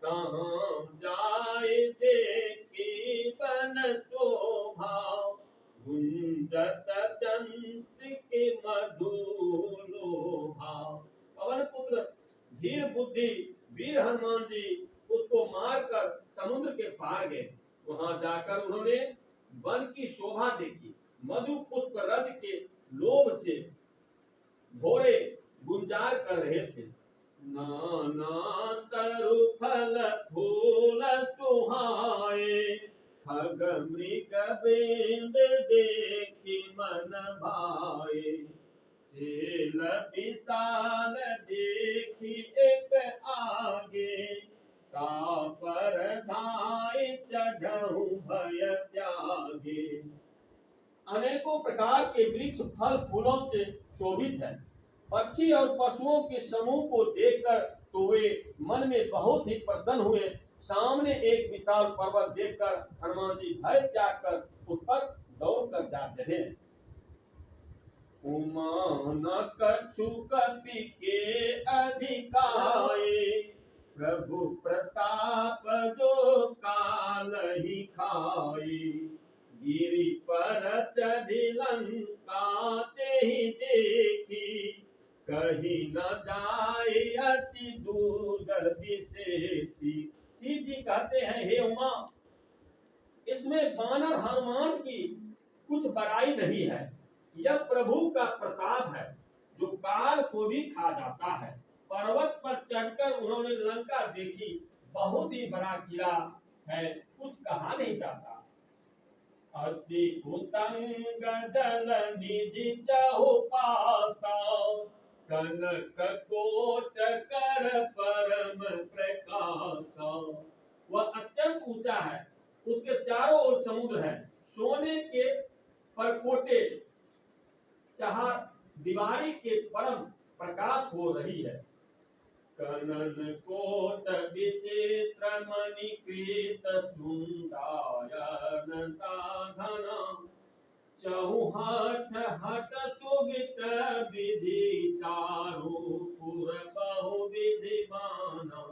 तहाँ जाए देखी बन शोभा, गुंजत चंद्र के मधुलोभा। पवन पुत्र धीर बुद्धि वीर हनुमान जी उसको मारकर समुद्र के पार गए। वहां जाकर उन्होंने वन की शोभा देखी, मधु पुष्प रथ के लोभ से घोड़े गुंजार कर रहे थे। नाना तरु फल फूल सुहाए, खग मृग बेंद देखी मन भाए। सेल विशाल देखी एक आगे, तापर धाय चढ़ऊ भय त्यागे। अनेकों प्रकार के वृक्ष फल फूलों से शोभित है। पक्षी और पशुओं के समूह को देखकर तो वे मन में बहुत ही प्रसन्न हुए। सामने एक विशाल पर्वत देखकर हनुमान जी भय त्याग कर उस पर दौड़ कर जा चले। उमा न कछु कपि के अधिकाए, प्रभु प्रताप जो काल ही खाए। गिरि पर चढ़ी लंका ते ही देखी, कहीं न जाए अति दूर विशेषी। शिव जी कहते हैं, हे उमा, इसमें वानर हनुमान की कुछ बड़ाई नहीं है। यह प्रभु का प्रताप है जो काल को भी खा जाता है। पर्वत पर चढ़कर उन्होंने लंका देखी, बहुत ही बड़ा किला है, कुछ कहा नहीं जाता। अति उतंग जल निधि चहुपासा, कनक कोट कर परम प्रकाशा। वह अत्यंत ऊंचा है, उसके चारों ओर समुद्र है, सोने के परकोटे चाहा दीवारी के परम प्रकाश हो रही है। कनन कोट विचित्र मणिकृत सुंदरायन साधना, चहुहठ हट सुवित विधि चारु पुर बहु विधि बाना।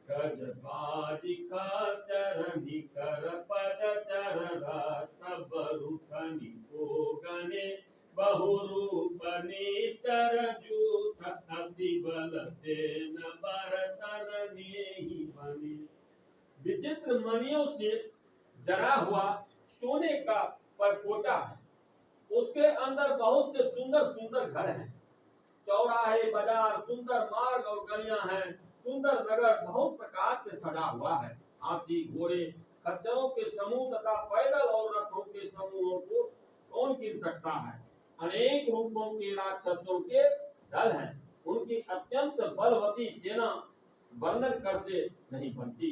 गजबाजिका चरनि कर पद चर तब रुखनि को गने, बहुरूपनि चर जूथ अति बल सेन बरतन नेहि बने। विचित्र मणियों से जरा हुआ सोने का परकोटा है, उसके अंदर बहुत से सुंदर सुंदर घर हैं। चौराहे, बाजार, सुंदर मार्ग और गलियां हैं। सुंदर नगर बहुत प्रकार से सजा हुआ है। हाथी, घोड़े, खच्चरों के समूह तथा पैदल और रथों के समूहों को कौन गिन सकता है। अनेक रूपों के राक्षसों के दल हैं, उनकी अत्यंत बलवती सेना वर्णन करते नहीं बनती।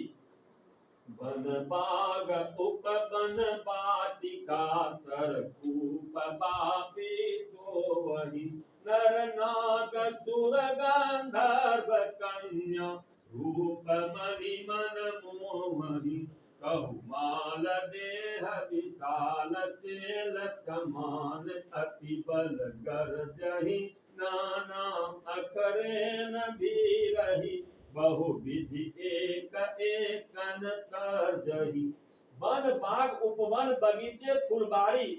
वन बाग उपवन बाटिका, सरकूप बापी सोवहि। नर नाग सुर गंधर्व कन्या, रूप मणि मन मोमहि। कहु माल देह विशाल सेल समान, अति बल गरजहि नाना अखरेन भीरहि। बहु विधि एक एकन तरजहि। वन बाग उपवन बगीचे फुलबाड़ी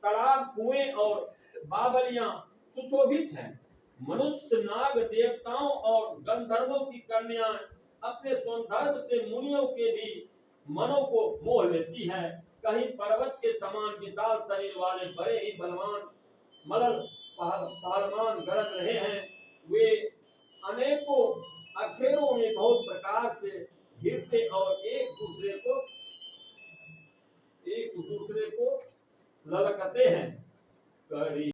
तालाब कुएं और बावलियां सुशोभित हैं। मनुष्य नाग देवताओं और गंधर्वों की कन्याएं अपने सौंदर्य से मुनियों के भी मनों को मोह लेती है। कहीं पर्वत के समान विशाल शरीर वाले बड़े ही बलवान मलल पहलवान गरज रहे हैं। वे अनेकों अखेरों में बहुत प्रकार से घिरते और एक दूसरे को ललकते हैं। करी